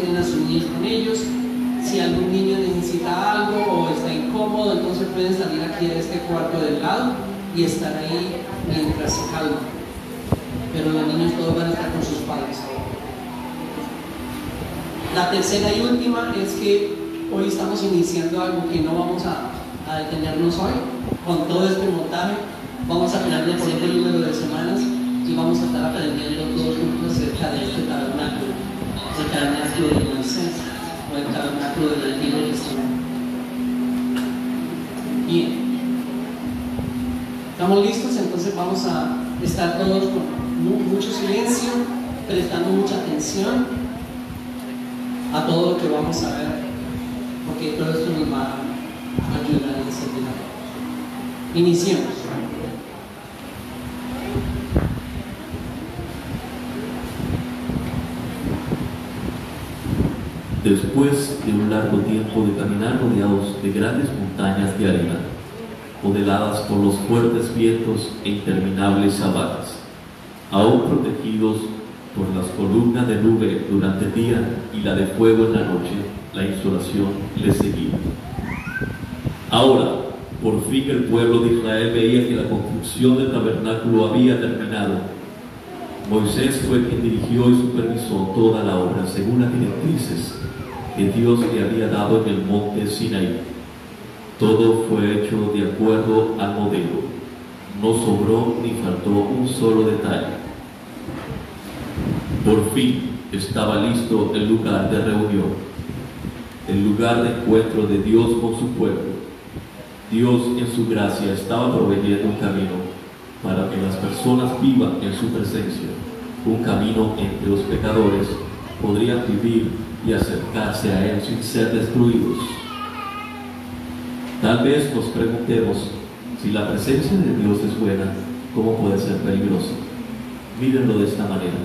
tienen a sus niños con ellos. Si algún niño necesita algo o está incómodo, entonces pueden salir aquí a este cuarto del lado y estar ahí mientras se calman. Pero los niños todos van a estar con sus padres. La tercera y última es que hoy estamos iniciando algo que no vamos a detenernos hoy. Con todo este montaje vamos a tener diferente número de semanas y vamos a estar aprendiendo todos juntos acerca de este tabernáculo, el tabernáculo de Moisés o el tabernáculo del Antiguo Testamento. Bien, ¿estamos listos? Entonces vamos a estar todos con mucho silencio, prestando mucha atención a todo lo que vamos a ver, porque todo esto nos va a ayudar a servir. Iniciemos. Después de un largo tiempo de caminar rodeados de grandes montañas de arena, modeladas por los fuertes vientos e interminables sabanas, aún protegidos por las columnas de nube durante el día y la de fuego en la noche, la insolación les seguía. Ahora, por fin el pueblo de Israel veía que la construcción del tabernáculo había terminado. Moisés fue quien dirigió y supervisó toda la obra según las directrices que Dios le había dado en el monte Sinaí. Todo fue hecho de acuerdo al modelo. No sobró ni faltó un solo detalle. Por fin estaba listo el lugar de reunión, el lugar de encuentro de Dios con su pueblo. Dios en su gracia estaba proveyendo un camino para que las personas vivan en su presencia, un camino en que los pecadores podrían vivir y acercarse a Él sin ser destruidos. Tal vez nos preguntemos, si la presencia de Dios es buena, ¿cómo puede ser peligrosa? Mírenlo de esta manera,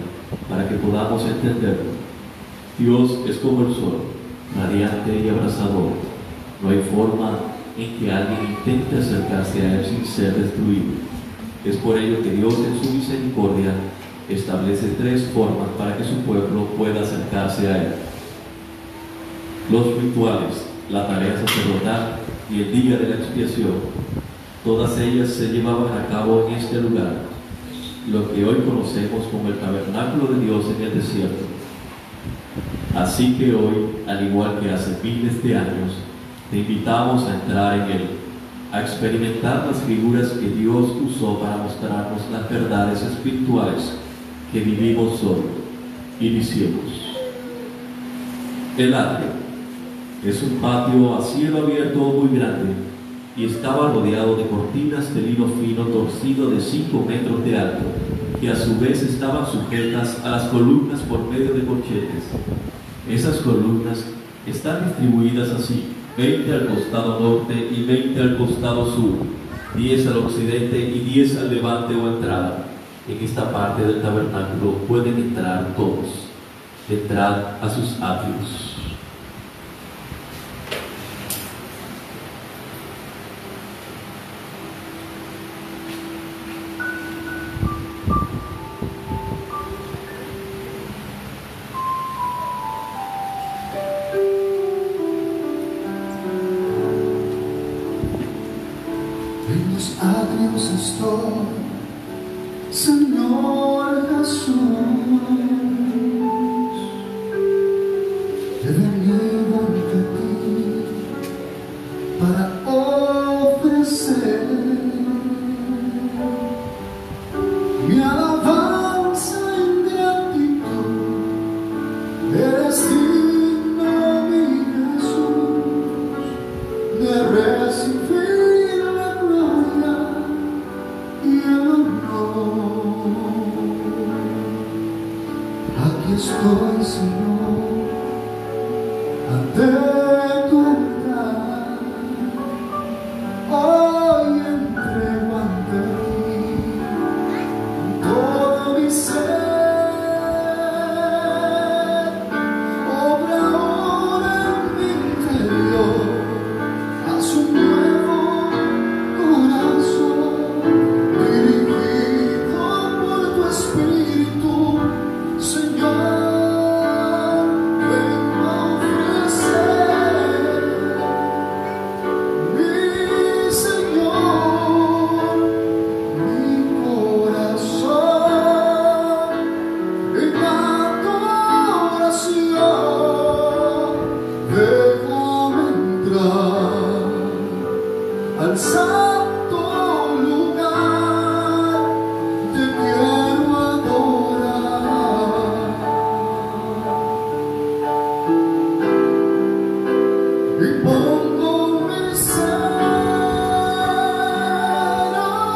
para que podamos entenderlo. Dios es como el sol, radiante y abrasador. No hay forma en que alguien intente acercarse a Él sin ser destruido. Es por ello que Dios en su misericordia establece tres formas para que su pueblo pueda acercarse a Él: los rituales, la tarea sacerdotal y el día de la expiación. Todas ellas se llevaban a cabo en este lugar, lo que hoy conocemos como el tabernáculo de Dios en el desierto. Así que hoy, al igual que hace miles de años, te invitamos a entrar en Él, a experimentar las figuras que Dios usó para mostrarnos las verdades espirituales que vivimos hoy. Iniciemos. El atrio es un patio a cielo abierto muy grande y estaba rodeado de cortinas de lino fino torcido de 5 metros de alto, que a su vez estaban sujetas a las columnas por medio de corchetes. Esas columnas están distribuidas así: 20 al costado norte y 20 al costado sur, 10 al occidente y 10 al levante o entrada. En esta parte del tabernáculo pueden entrar todos. Entrad a sus atrios. En los atrios estoy, Señor Jesús. He venido ante ti para ofrecer mi alabanza en gratitud. Eres digno, mi Jesús, de recibir la gloria y el honor. Aquí estoy, Señor, ante tu altar. Hoy entrego ante ti todo mi ser. Obra ahora en mi interior, haz un nuevo corazón, dirigido por tu Espíritu, Señor. Ven pongo mi ser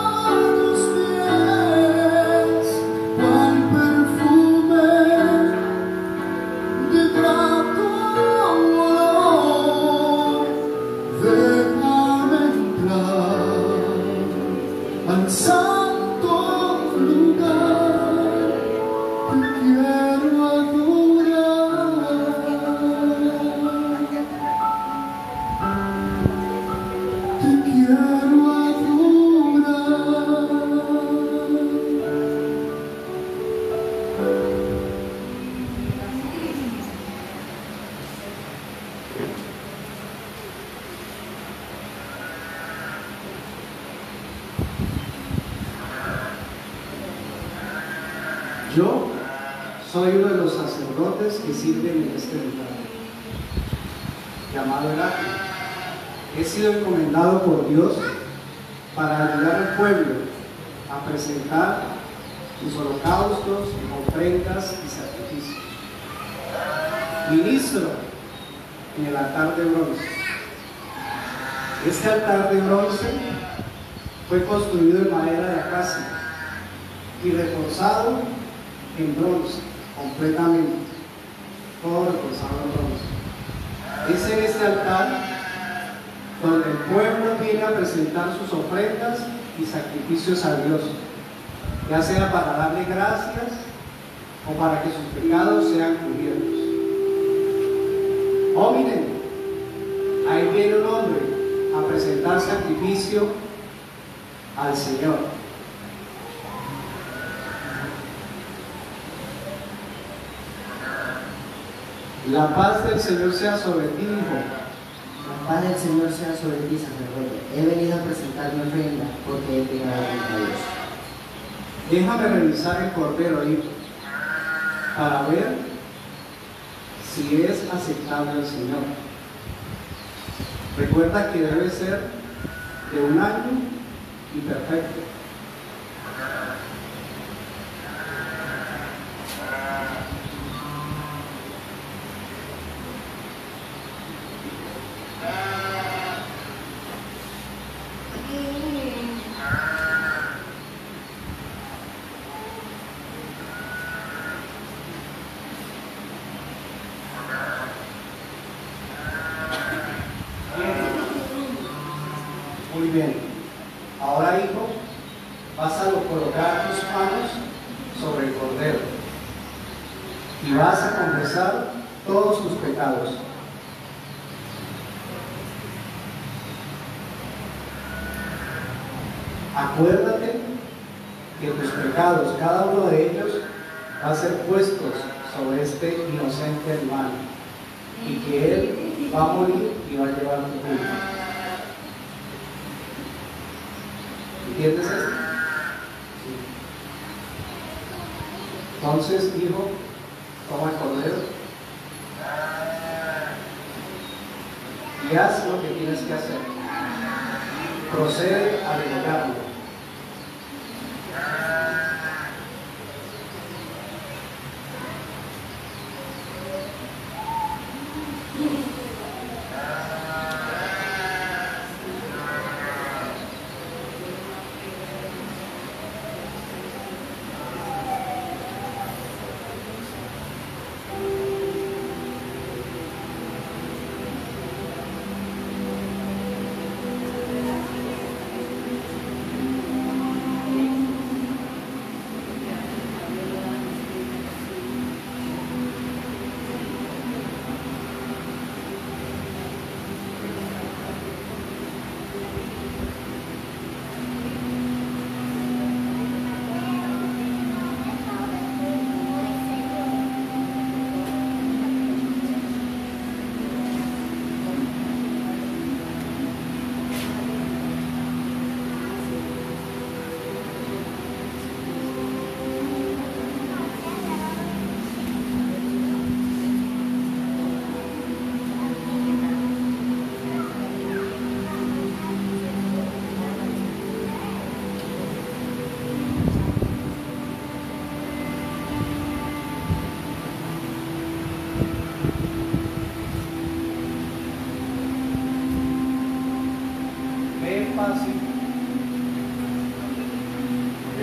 a tus pies, cual perfume de grato olor. Déjame entrar al santo lugar, te quiero adorar, te quiero adorar. Yo soy uno de los sacerdotes que sirven en este lugar, llamado Heraclio. He sido encomendado por Dios para ayudar al pueblo a presentar sus holocaustos, ofrendas y sacrificios. Ministro en el altar de bronce. Este altar de bronce fue construido en madera de acacia y reforzado en bronce, completamente, todo reforzado en bronce. Es en este altar donde el pueblo viene a presentar sus ofrendas y sacrificios a Dios, ya sea para darle gracias o para que sus pecados sean cubiertos. Oh, miren, ahí viene un hombre a presentar sacrificio al Señor. La paz del Señor sea sobre ti, hijo. La paz del Señor sea sobre ti, sacerdote. He venido a presentar mi ofrenda porque he pecado contra Dios. Déjame revisar el cordero, hijo, para ver si es aceptable al Señor. Recuerda que debe ser de 1 año y perfecto. Muy bien. Ahora, hijo, vas a colocar tus manos sobre el cordero y vas a confesar todos tus pecados. Acuérdate que tus pecados, cada uno de ellos, va a ser puestos sobre este inocente hermano y que él va a morir y va a llevar tu culpa. ¿Entiendes esto? Sí. Entonces, hijo, toma el cordero y haz lo que tienes que hacer. Procede a degollarlo.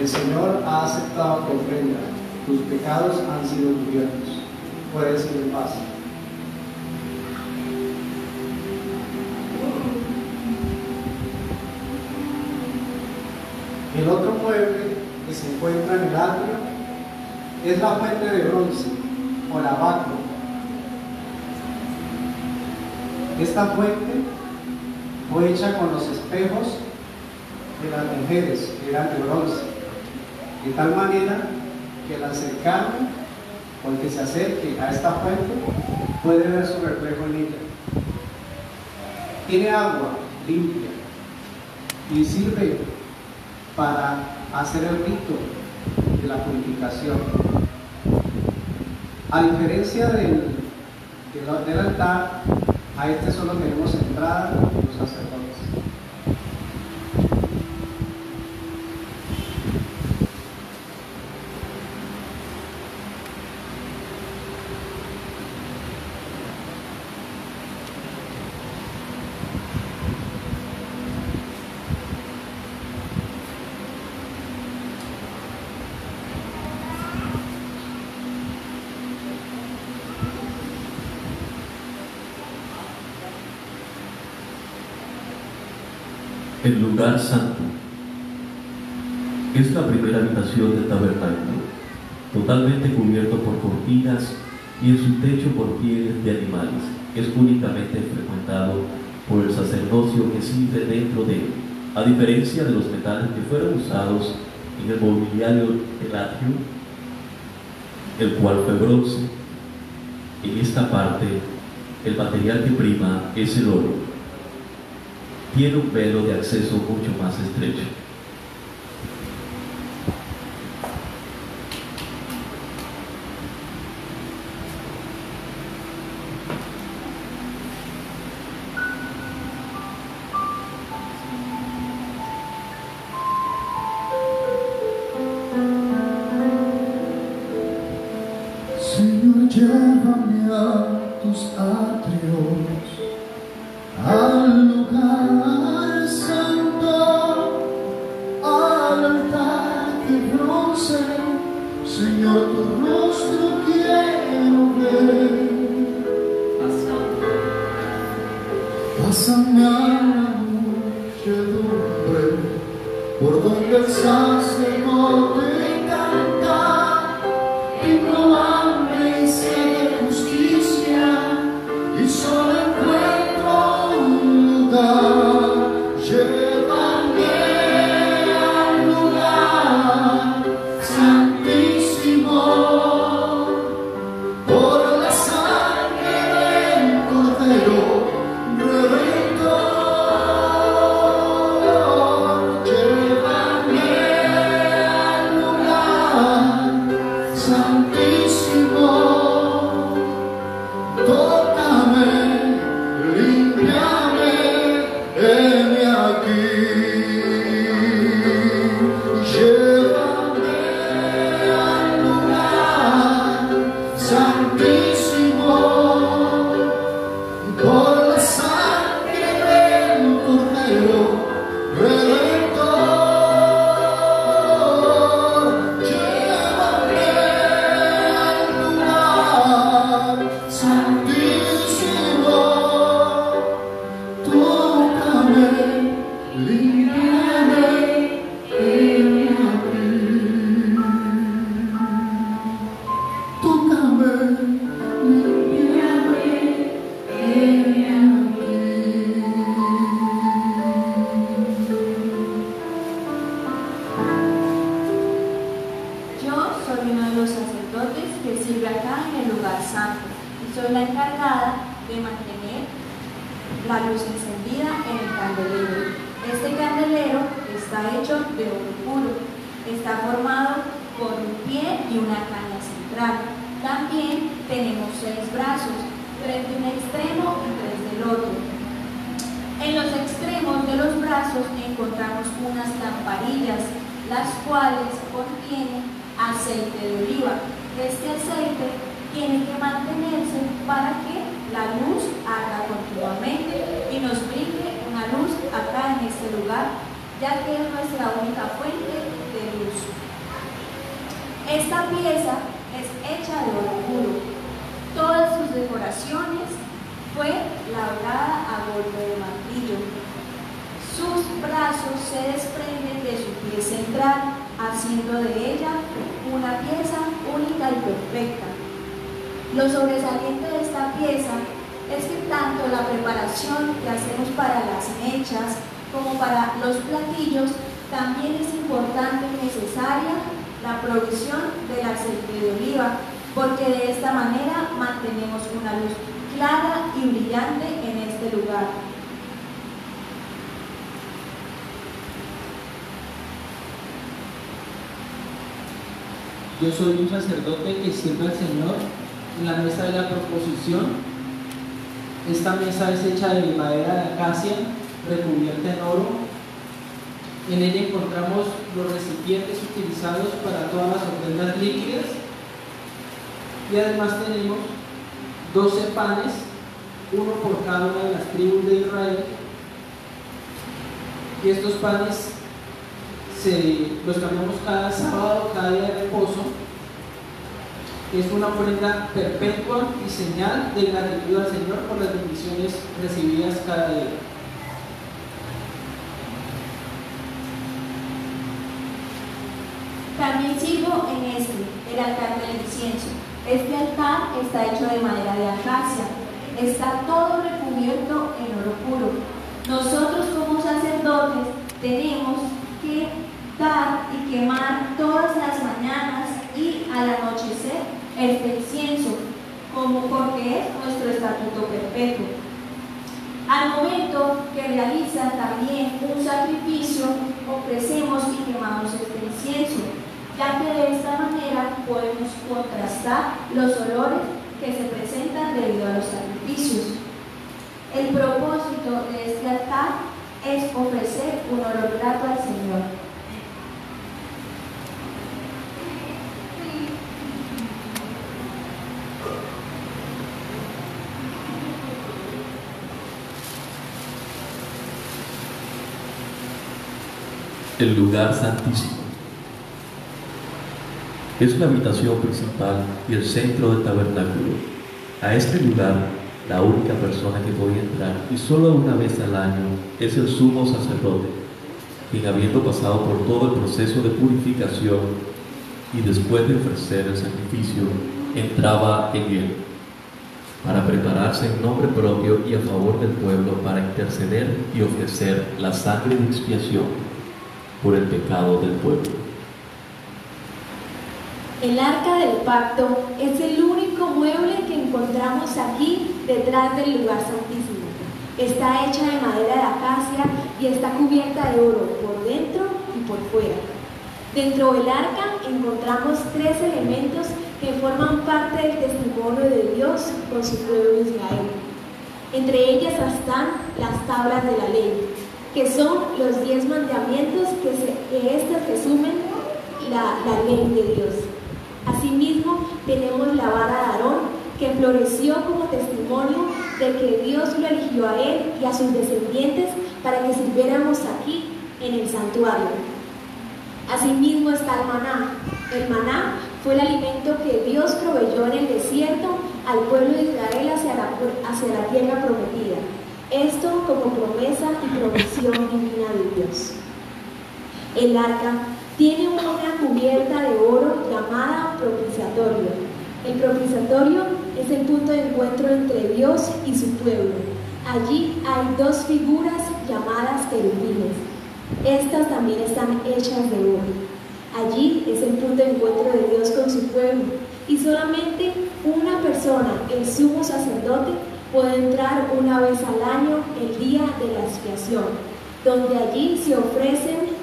El Señor ha aceptado tu ofrenda, tus pecados han sido cubiertos. Puedes ir en paz. El otro mueble que se encuentra en el atrio es la fuente de bronce o lavacro. Esta fuente fue hecha con los espejos de las mujeres que eran de bronce, de tal manera que el acercarme o el que se acerque a esta fuente puede ver su reflejo en ella. Tiene agua limpia y sirve para hacer el rito de la purificación. A diferencia del altar, a este solo tenemos entrada los sacerdotes. El lugar santo es la primera habitación del tabernáculo, totalmente cubierto por cortinas y en su techo por pieles de animales. Es únicamente frecuentado por el sacerdocio que sirve dentro de él, a diferencia de los metales que fueron usados en el mobiliario del atrio, el cual fue bronce. En esta parte, el material que prima es el oro. Tiene un velo de acceso mucho más estrecho. Señor, llévame a tus atrios, al lugar santo, al altar de bronce. Señor, tu rostro quiero ver. Pásame a la muchedumbre, por donde el sacerdote canta, innomable y sed de justicia, y solo encuentro un lugar. Llévame al lugar santísimo, por la sangre del Cordero Redentor. Llévame al lugar santísimo, tócame, límpiame, heme aquí. Llévame al lugar santísimo, por la sangre del Cordero Redentor. Llévame al lugar santísimo, tócame, límpiame, heme aquí. Tócame, límpiame, heme aquí. Yo soy uno de los sacerdotes que sirve acá en el lugar santo y soy la encargada de mantener la luz encendida en el candelero. Este candelero está hecho de oro puro, está formado por un pie y una caña central. También tenemos 6 brazos, 3 de un extremo y 3 del otro. En los extremos de los brazos encontramos unas lamparillas, las cuales contienen aceite de oliva. Este aceite tiene que mantenerse para que la luz arda continuamente y nos brinde una luz acá en este lugar, ya que es nuestra única fuente de luz. Esta pieza es hecha de oro puro. Todas sus decoraciones fue labrada a golpe de martillo. Sus brazos se desprenden de su pie central, haciendo de ella una pieza única y perfecta. Lo sobresaliente de esta pieza es que tanto la preparación que hacemos para las mechas como para los platillos también es importante y necesaria la provisión del aceite de oliva, porque de esta manera mantenemos una luz clara y brillante en este lugar. Yo soy un sacerdote que sirve al Señor en la mesa de la proposición. Esta mesa es hecha de madera de acacia, recubierta en oro. En ella encontramos los recipientes utilizados para todas las ofrendas líquidas. Y además tenemos 12 panes, uno por cada una de las tribus de Israel. Y estos panes los cambiamos cada sábado, cada día de reposo. Es una ofrenda perpetua y señal de gratitud al Señor por las bendiciones recibidas cada día. También sirvo en el altar del incienso. Este altar está hecho de madera de acacia. Está todo recubierto en oro puro. Nosotros como sacerdotes tenemos que dar y quemar todas las mañanas y al anochecer este incienso, porque es nuestro estatuto perpetuo. Al momento que realizan también un sacrificio, ofrecemos y quemamos este incienso, ya que de esta manera podemos contrastar los olores que se presentan debido a los sacrificios. El propósito de este altar es ofrecer un olor grato al Señor. El lugar santísimo es la habitación principal y el centro del tabernáculo. A este lugar, la única persona que podía entrar, y solo una vez al año, es el sumo sacerdote, quien, habiendo pasado por todo el proceso de purificación y después de ofrecer el sacrificio, entraba en él para prepararse en nombre propio y a favor del pueblo para interceder y ofrecer la sangre de expiación por el pecado del pueblo. El arca del pacto es el único mueble que encontramos aquí detrás del lugar santísimo. Está hecha de madera de acacia y está cubierta de oro por dentro y por fuera. Dentro del arca encontramos 3 elementos que forman parte del testimonio de Dios con su pueblo Israel. Entre ellas están las tablas de la ley, que son los 10 mandamientos que estas resumen la ley de Dios. Asimismo, tenemos la vara de Aarón, que floreció como testimonio de que Dios lo eligió a él y a sus descendientes para que sirviéramos aquí en el santuario. Asimismo está el maná. El maná fue el alimento que Dios proveyó en el desierto al pueblo de Israel hacia la tierra prometida. Esto como promesa y provisión divina de Dios. El arca tiene una cubierta de oro llamada propiciatorio. El propiciatorio es el punto de encuentro entre Dios y su pueblo. Allí hay 2 figuras llamadas querubines. Estas también están hechas de oro. Allí es el punto de encuentro de Dios con su pueblo. Y solamente una persona, el sumo sacerdote, puede entrar una vez al año, el día de la expiación, donde allí se ofrecen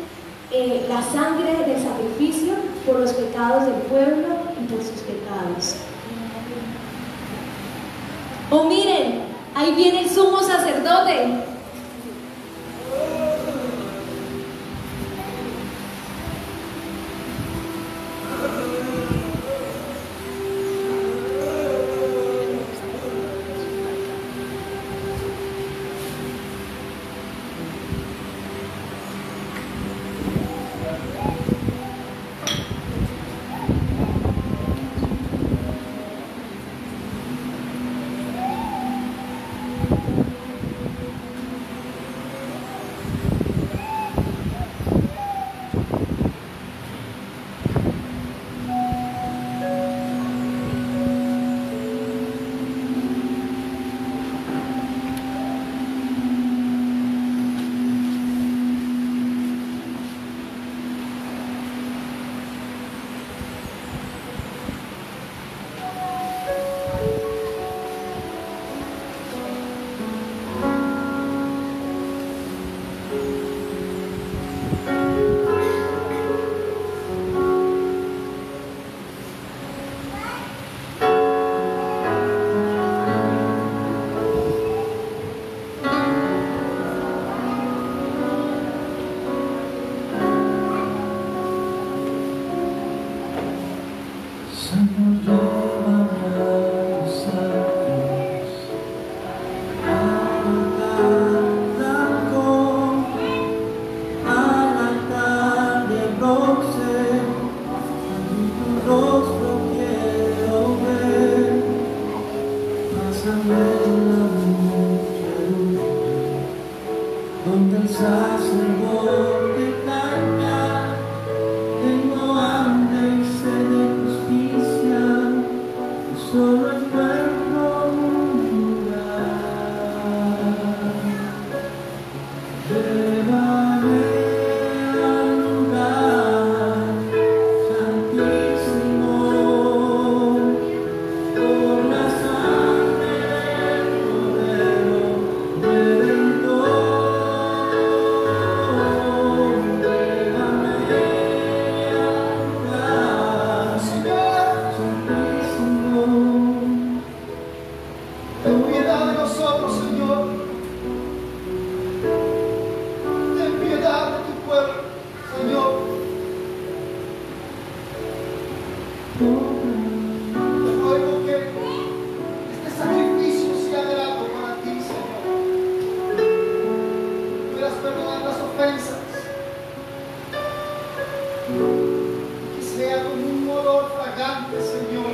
la sangre del sacrificio por los pecados del pueblo y por sus pecados. ¡Oh, miren! Ahí viene el sumo sacerdote. Donde el sacerdote canta, tengo hambre y sed de justicia, y solo encuentro un lugar. Llévame al lugar santísimo, por la sangre del Cordero Redentor. Ten piedad de nosotros, Señor. Ten piedad de tu pueblo, Señor. Te ruego que este sacrificio sea grato para ti, Señor. Puedas perdonar las ofensas. Que sea como un olor fragante, Señor.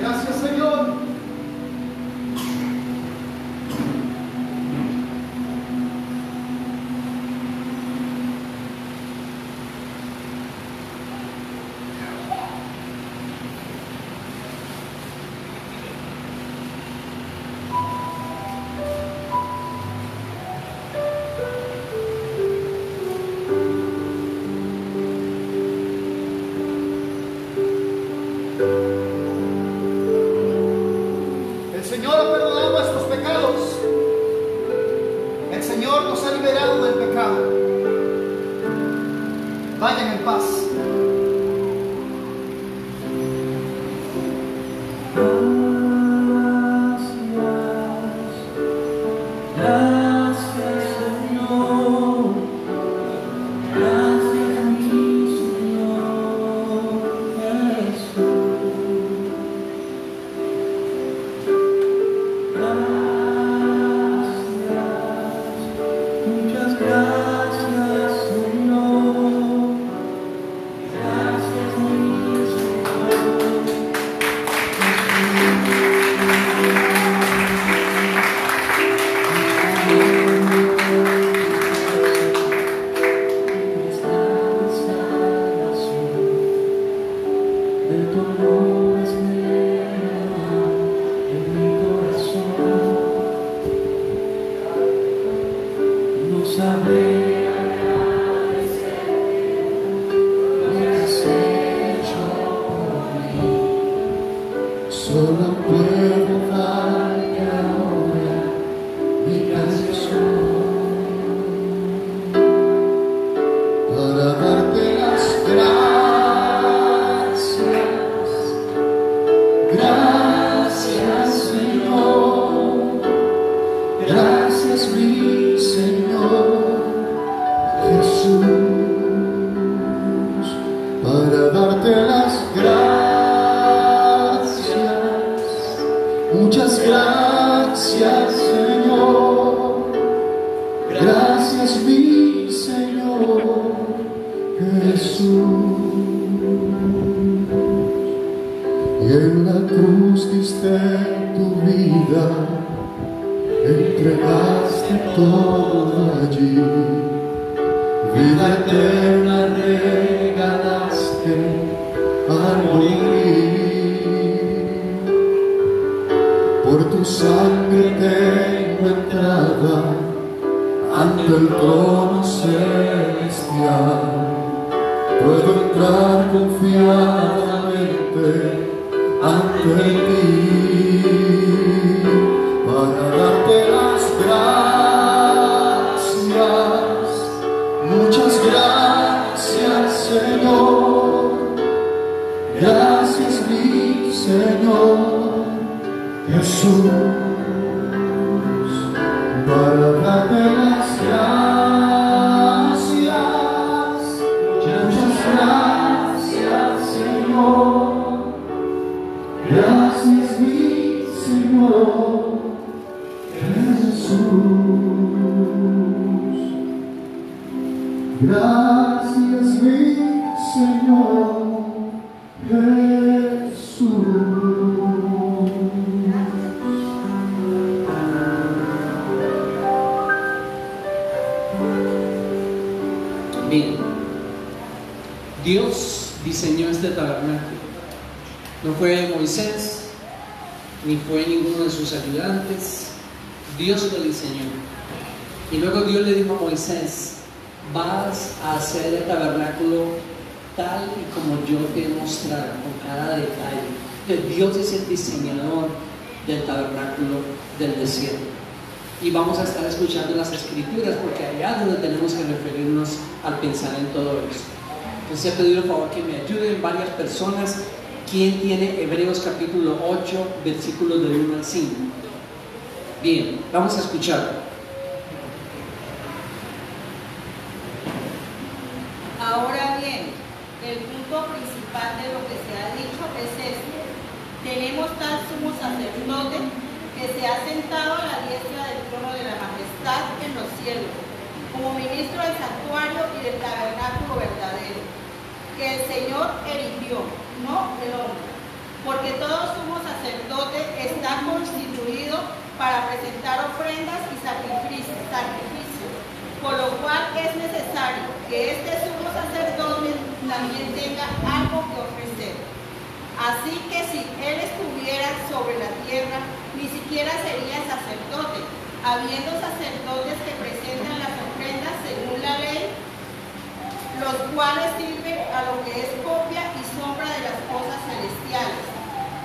Gracias, Señor. El Señor ha perdonado nuestros pecados. El Señor nos ha liberado del pecado. Vayan en paz. Gracias, Señor. Gracias, mi Señor Jesús. Muchas gracias, Señor. Gracias, mi Señor. Esta salvación de tu amor es nueva en mi corazón. No sabré agradecer lo que has hecho por mí. Solo puedo darte ahora mi canción para darte las gracias. Gracias, Señor. Gracias, mi Señor Jesús, para darte las gracias. Muchas gracias, Señor. Gracias, mi Señor Jesús. Y en la cruz diste tu vida, entregaste todo allí. Vida eterna regalaste al morir. Por tu sangre tengo entrada ante el trono celestial. Puedo entrar confiadamente ante ti para darte las gracias. Muchas gracias, Señor. Gracias, mi Señor Jesús, para darte las gracias. Muchas gracias, Señor. Gracias, mi Señor Jesús. Gracias, mi Señor Jesús. Bien, Dios diseñó este tabernáculo. No fue Moisés, ni fue ninguno de sus ayudantes. Dios lo diseñó. Y luego Dios le dijo a Moisés: vas a hacer el tabernáculo tal y como yo te he mostrado, con cada detalle. Que Dios es el diseñador del tabernáculo del desierto. Y vamos a estar escuchando las escrituras, porque allá es donde tenemos que referirnos al pensar en todo esto. Entonces he pedido por favor que me ayuden varias personas. ¿Quién tiene Hebreos capítulo 8, versículos del 1 al 5? Bien, vamos a escuchar. Ahora bien, el punto principal de lo que se ha dicho es este: tenemos tal sumo sacerdote que se ha sentado a la diestra del trono de la majestad en los cielos, como ministro del santuario y del tabernáculo verdadero, que el Señor erigió, no el hombre, porque todo sumo sacerdote está constituido para presentar ofrendas y sacrificios, por lo cual es necesario que este sumo sacerdote también tenga algo que ofrecer. Así que si él estuviera sobre la tierra, ni siquiera sería sacerdote, habiendo sacerdotes que presentan las ofrendas según la ley, los cuales sirven a lo que es copia y sombra de las cosas celestiales.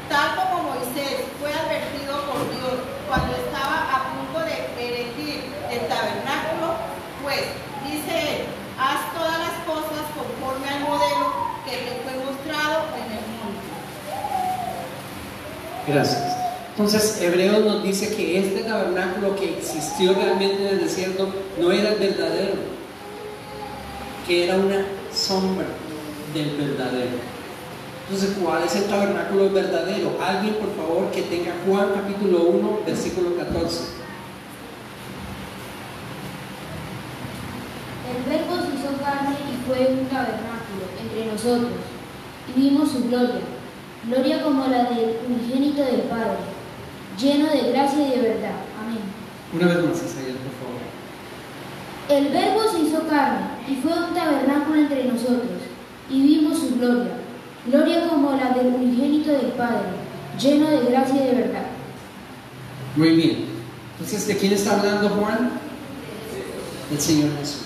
Tal como Moisés fue advertido por Dios cuando estaba a punto de erigir el tabernáculo, pues, dice él, haz todas las cosas conforme al modelo que te fue mostrado en el monte. Gracias. Entonces Hebreos nos dice que este tabernáculo que existió realmente en el desierto no era el verdadero, que era una sombra del verdadero. Entonces, ¿cuál es el tabernáculo verdadero? Alguien, por favor, que tenga Juan capítulo 1, versículo 14. El Verbo se hizo carne y fue un tabernáculo entre nosotros, y vimos su gloria, gloria como la del unigénito del Padre, lleno de gracia y de verdad. Amén. Una vez más, Isaías, por favor. El Verbo se hizo carne y fue un tabernáculo entre nosotros, y vimos su gloria, gloria como la del unigénito del Padre, lleno de gracia y de verdad. Muy bien. Entonces, ¿de quién está hablando Juan? Del Señor Jesús.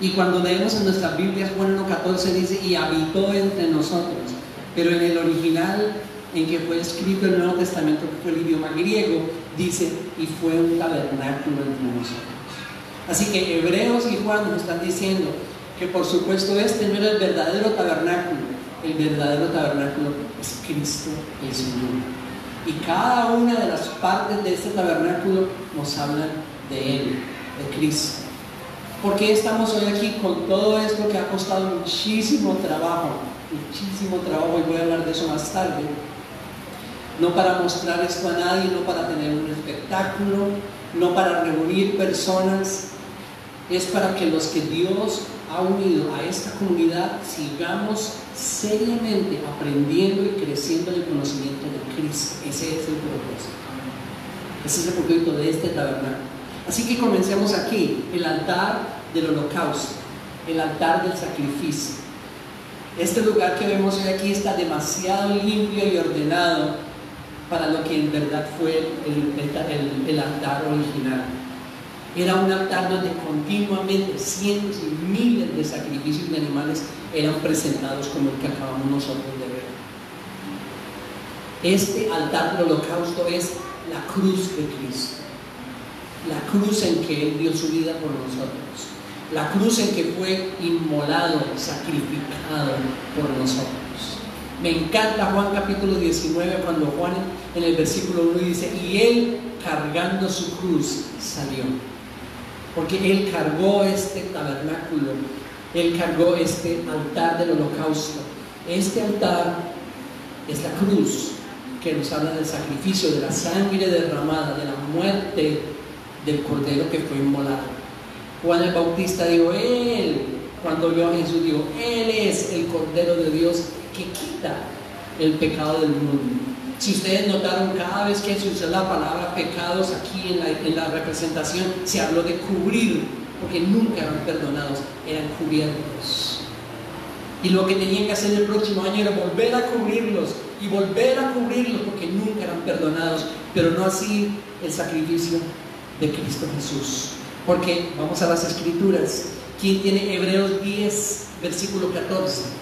Y cuando leemos en nuestras Biblias, Juan 1:14 dice, y habitó entre nosotros. Pero en el original en que fue escrito el Nuevo Testamento, que fue el idioma griego, dice, y fue un tabernáculo entre nosotros. Así que Hebreos y Juan nos están diciendo que por supuesto este no era el verdadero tabernáculo es Cristo el Señor. Y cada una de las partes de este tabernáculo nos hablan de Él, de Cristo. ¿Por qué estamos hoy aquí con todo esto que ha costado muchísimo trabajo, y voy a hablar de eso más tarde? No para mostrar esto a nadie, no para tener un espectáculo, no para reunir personas, es para que los que Dios ha unido a esta comunidad sigamos seriamente aprendiendo y creciendo en el conocimiento de Cristo. Ese es el propósito. Ese es el propósito de este tabernáculo. Así que comencemos aquí, el altar del holocausto, el altar del sacrificio. Este lugar que vemos hoy aquí está demasiado limpio y ordenado para lo que en verdad fue el altar original. Era un altar donde continuamente cientos y miles de sacrificios de animales eran presentados como el que acabamos nosotros de ver. Este altar del holocausto es la cruz de Cristo, la cruz en que Él dio su vida por nosotros, la cruz en que fue inmolado, sacrificado por nosotros. Me encanta Juan capítulo 19 cuando Juan en el versículo 1 dice, y Él cargando su cruz salió. Porque Él cargó este tabernáculo, Él cargó este altar del holocausto. Este altar es la cruz que nos habla del sacrificio, de la sangre derramada, de la muerte del cordero que fue inmolado. Juan el Bautista dijo, Él, cuando vio a Jesús, dijo, Él es el Cordero de Dios que quita el pecado del mundo. Si ustedes notaron, cada vez que se usó la palabra pecados aquí en la representación, se habló de cubrir, porque nunca eran perdonados, eran cubiertos. Y lo que tenían que hacer el próximo año era volver a cubrirlos y volver a cubrirlos, porque nunca eran perdonados, pero no así el sacrificio de Cristo Jesús. Porque vamos a las Escrituras. ¿Quién tiene Hebreos 10, versículo 14?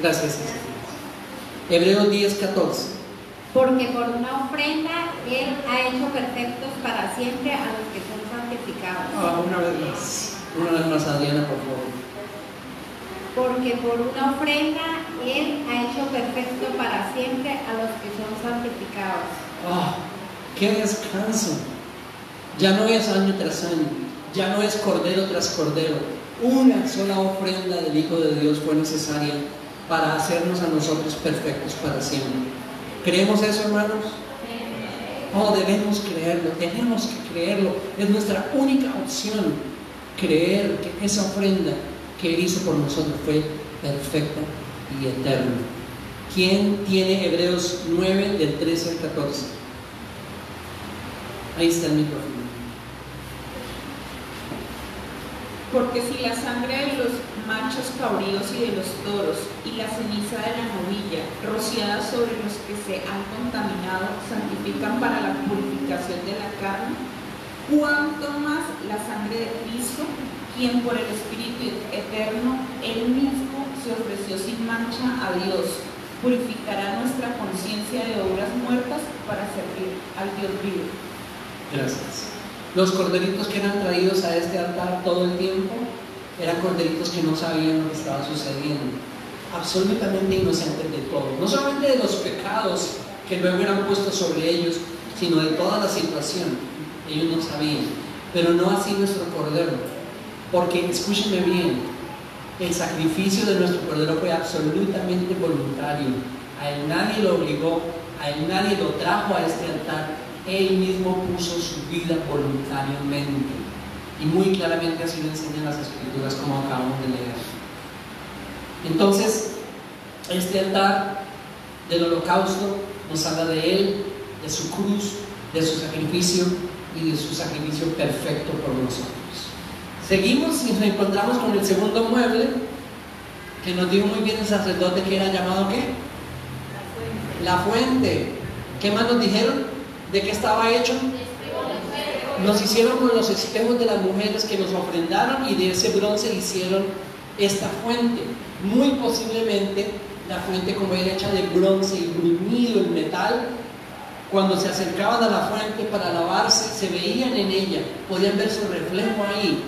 Gracias. Hebreos 10, 14. Porque por una ofrenda Él ha hecho perfectos para siempre a los que son santificados. Una vez más, Adriana, por favor. Porque por una ofrenda Él ha hecho perfecto para siempre a los que son santificados. ¡Qué descanso! Ya no es año tras año, ya no es cordero tras cordero. Una sola ofrenda del Hijo de Dios fue necesaria para hacernos a nosotros perfectos para siempre. ¿Creemos eso, hermanos? Debemos creerlo, tenemos que creerlo. Es nuestra única opción, creer que esa ofrenda que Él hizo por nosotros fue perfecta y eterna. ¿Quién tiene Hebreos 9, del 13 al 14? Ahí está el micrófono. Porque si la sangre de los machos cabríos y de los toros y la ceniza de la novilla rociada sobre los que se han contaminado santifican para la purificación de la carne, cuánto más la sangre de Cristo, quien por el Espíritu eterno Él mismo se ofreció sin mancha a Dios, purificará nuestra conciencia de obras muertas para servir al Dios vivo. Gracias. Los corderitos que eran traídos a este altar todo el tiempo eran corderitos que no sabían lo que estaba sucediendo, absolutamente inocentes de todo, no solamente de los pecados que luego eran puestos sobre ellos, sino de toda la situación. Ellos no sabían, pero no así nuestro cordero, porque escúchenme bien, el sacrificio de nuestro cordero fue absolutamente voluntario. A Él nadie lo obligó, a Él nadie lo trajo a este altar. Él mismo puso su vida voluntariamente, y muy claramente así lo enseñan las Escrituras, como acabamos de leer. Entonces, este altar del holocausto nos habla de Él, de su cruz, de su sacrificio y de su sacrificio perfecto por nosotros. Seguimos y nos encontramos con el segundo mueble, que nos dijo muy bien el sacerdote, que era llamado ¿qué? La fuente. ¿Qué más nos dijeron? ¿De qué estaba hecho? Nos hicieron con los espejos de las mujeres que nos ofrendaron y de ese bronce hicieron esta fuente. Muy posiblemente la fuente, como era hecha de bronce y bruñido en metal, cuando se acercaban a la fuente para lavarse, se veían en ella, podían ver su reflejo ahí.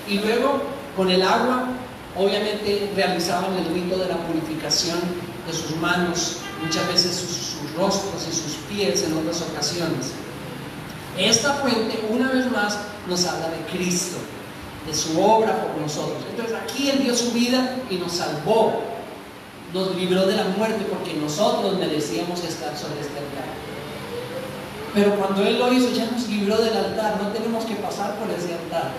Y luego, con el agua, obviamente realizaban el rito de la purificación de sus manos, muchas veces sus rostros y sus pies en otras ocasiones. Esta fuente, una vez más, nos habla de Cristo, de su obra por nosotros. Entonces aquí Él dio su vida y nos salvó, nos libró de la muerte porque nosotros merecíamos estar sobre este altar. Pero cuando Él lo hizo, ya nos libró del altar, no tenemos que pasar por ese altar.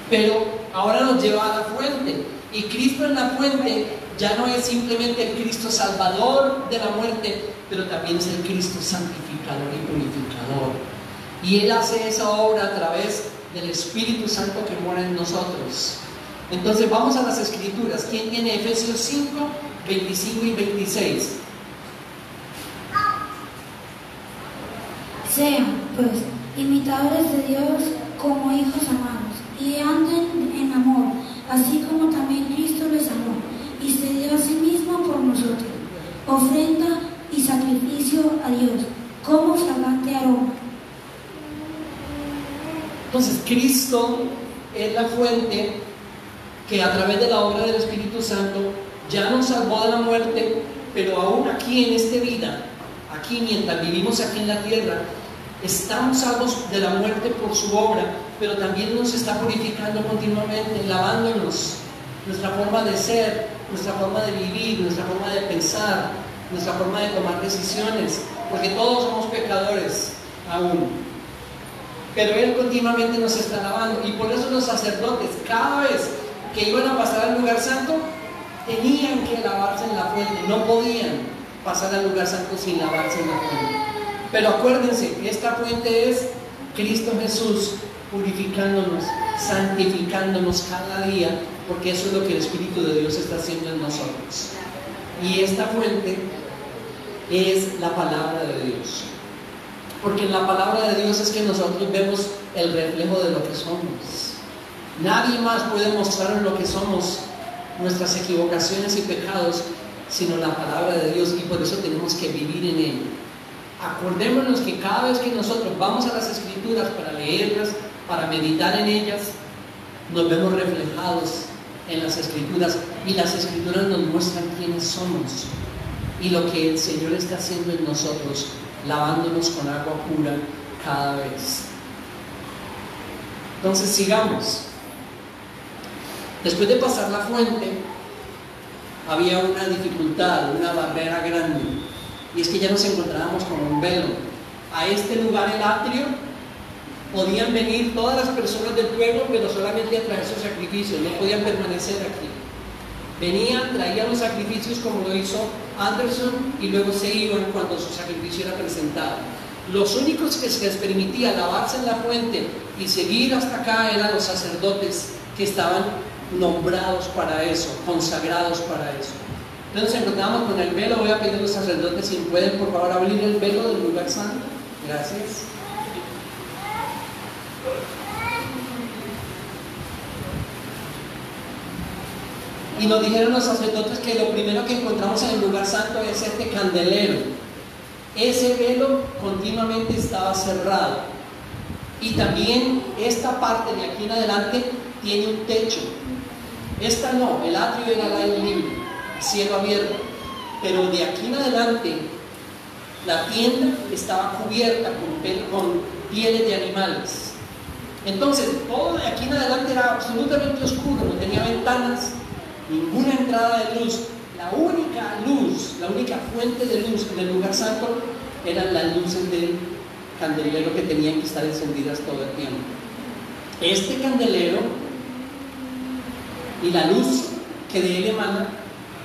Pero ahora nos lleva a la fuente, y Cristo en la fuente ya no es simplemente el Cristo salvador de la muerte, pero también es el Cristo santificador y purificador. Y Él hace esa obra a través del Espíritu Santo que mora en nosotros. Entonces vamos a las Escrituras. ¿Quién tiene Efesios 5, 25 y 26? Sean, pues, imitadores de Dios como hijos amados, y anden en amor, así como también Cristo les amó, y se dio a sí mismo por nosotros, ofrenda y sacrificio a Dios, como fragante aroma. Entonces Cristo es la fuente que a través de la obra del Espíritu Santo ya nos salvó de la muerte, pero aún aquí en esta vida, aquí mientras vivimos aquí en la tierra, estamos salvos de la muerte por su obra, pero también nos está purificando continuamente, lavándonos nuestra forma de ser, nuestra forma de vivir, nuestra forma de pensar, nuestra forma de tomar decisiones, porque todos somos pecadores aún. Pero Él continuamente nos está lavando, y por eso los sacerdotes, cada vez que iban a pasar al lugar santo, tenían que lavarse en la fuente, no podían pasar al lugar santo sin lavarse en la fuente. Pero acuérdense, esta fuente es Cristo Jesús, purificándonos, santificándonos cada día, porque eso es lo que el Espíritu de Dios está haciendo en nosotros. Y esta fuente es la palabra de Dios. Porque en la palabra de Dios es que nosotros vemos el reflejo de lo que somos. Nadie más puede mostrarnos lo que somos, nuestras equivocaciones y pecados, sino la palabra de Dios, y por eso tenemos que vivir en ella. Acordémonos que cada vez que nosotros vamos a las Escrituras para leerlas, para meditar en ellas, nos vemos reflejados en las Escrituras, y las Escrituras nos muestran quiénes somos y lo que el Señor está haciendo en nosotros, lavándonos con agua pura cada vez. Entonces sigamos. Después de pasar la fuente, había una dificultad, una barrera grande, y es que ya nos encontrábamos con un velo. A este lugar, el atrio, podían venir todas las personas del pueblo, pero solamente a traer sus sacrificios, no podían permanecer aquí. Venían, traían los sacrificios como lo hizo Anderson, y luego se iban cuando su sacrificio era presentado. Los únicos que se les permitía lavarse en la fuente y seguir hasta acá eran los sacerdotes, que estaban nombrados para eso, consagrados para eso. Entonces nos encontramos con el velo. Voy a pedir a los sacerdotes si pueden por favor abrir el velo del lugar santo. Gracias. Y nos dijeron los sacerdotes que lo primero que encontramos en el lugar santo es este candelero. Ese velo continuamente estaba cerrado, y también esta parte de aquí en adelante tiene un techo. Esta no, el atrio era al aire libre, cielo abierto, pero de aquí en adelante la tienda estaba cubierta con pieles de animales. Entonces todo de aquí en adelante era absolutamente oscuro, no tenía ventanas, ninguna entrada de luz. La única fuente de luz en el lugar santo eran las luces del candelero, que tenían que estar encendidas todo el tiempo. Este candelero y la luz que de él emana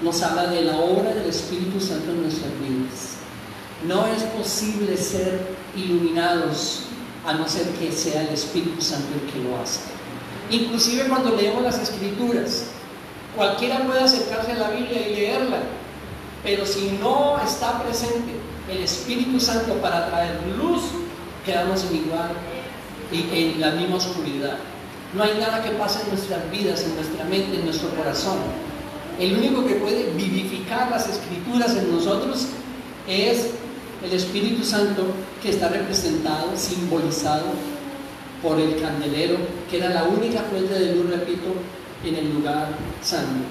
nos habla de la obra del Espíritu Santo en nuestras vidas. No es posible ser iluminados a no ser que sea el Espíritu Santo el que lo hace. Inclusive cuando leemos las Escrituras, cualquiera puede acercarse a la Biblia y leerla, pero si no está presente el Espíritu Santo para traer luz, quedamos en igual y en la misma oscuridad. No hay nada que pase en nuestras vidas, en nuestra mente, en nuestro corazón. El único que puede vivificar las escrituras en nosotros es el Espíritu Santo, que está representado, simbolizado por el candelero, que era la única fuente de luz, repito, en el lugar santo.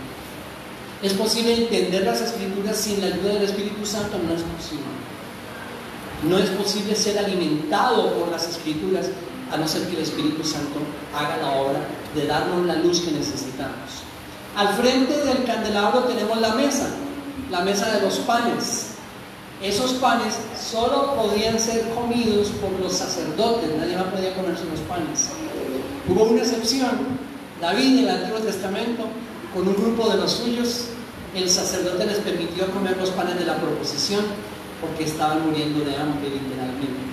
¿Es posible entender las escrituras sin la ayuda del Espíritu Santo? No es posible. No es posible ser alimentado por las escrituras a no ser que el Espíritu Santo haga la obra de darnos la luz que necesitamos. Al frente del candelabro tenemos la mesa de los panes. Esos panes solo podían ser comidos por los sacerdotes, nadie más podía comerse los panes. Hubo una excepción: David en el Antiguo Testamento, con un grupo de los suyos, el sacerdote les permitió comer los panes de la proposición porque estaban muriendo de hambre, literalmente.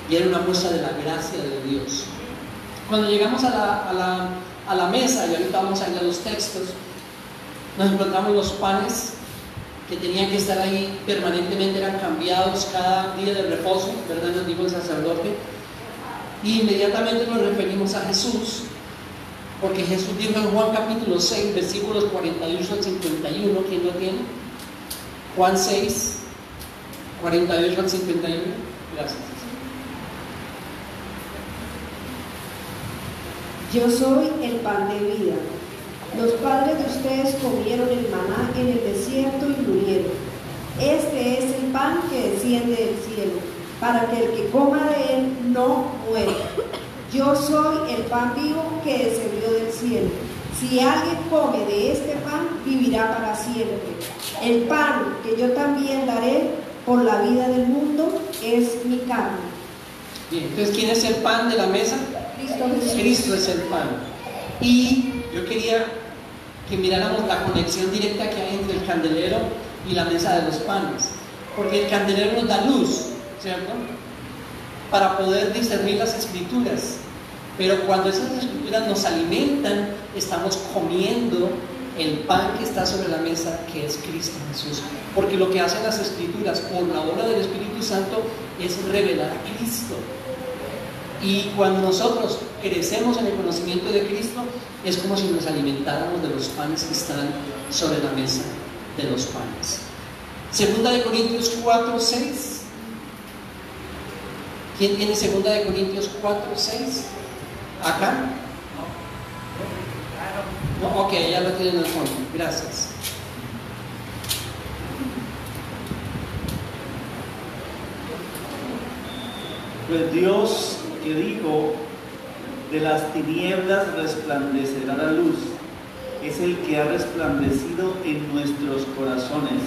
Y era una muestra de la gracia de Dios. Cuando llegamos a la mesa, y ahorita vamos a ir a los textos, nos encontramos los panes que tenían que estar ahí permanentemente, eran cambiados cada día de reposo, ¿verdad? Nos dijo el sacerdote. Y inmediatamente nos referimos a Jesús, porque Jesús dijo en Juan capítulo 6, versículos 48 al 51, ¿quién lo tiene? Juan 6, 48 al 51, gracias. Yo soy el pan de vida. Los padres de ustedes comieron el maná en el desierto y murieron. Este es el pan que desciende del cielo, para que el que coma de él no muera. Yo soy el pan vivo que descendió del cielo. Si alguien come de este pan, vivirá para siempre. El pan que yo también daré por la vida del mundo es mi carne. Bien, entonces, ¿quién es el pan de la mesa? Cristo Jesús. Cristo es el pan. Y yo quería que miráramos la conexión directa que hay entre el candelero y la mesa de los panes, porque el candelero nos da luz, ¿cierto?, para poder discernir las escrituras, pero cuando esas escrituras nos alimentan, estamos comiendo el pan que está sobre la mesa, que es Cristo Jesús, porque lo que hacen las escrituras por la obra del Espíritu Santo es revelar a Cristo. Y cuando nosotros crecemos en el conocimiento de Cristo, es como si nos alimentáramos de los panes que están sobre la mesa de los panes. Segunda de Corintios 4, 6. ¿Quién tiene Segunda de Corintios 4, 6? ¿Acá? No, ok, ya lo tienen en el fondo. Gracias. Pues Dios, que dijo: de las tinieblas resplandecerá la luz, es el que ha resplandecido en nuestros corazones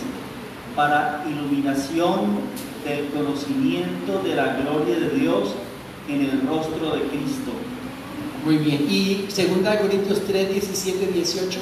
para iluminación del conocimiento de la gloria de Dios en el rostro de Cristo. Muy bien. ¿Y 2 Corintios 3, 17, 18?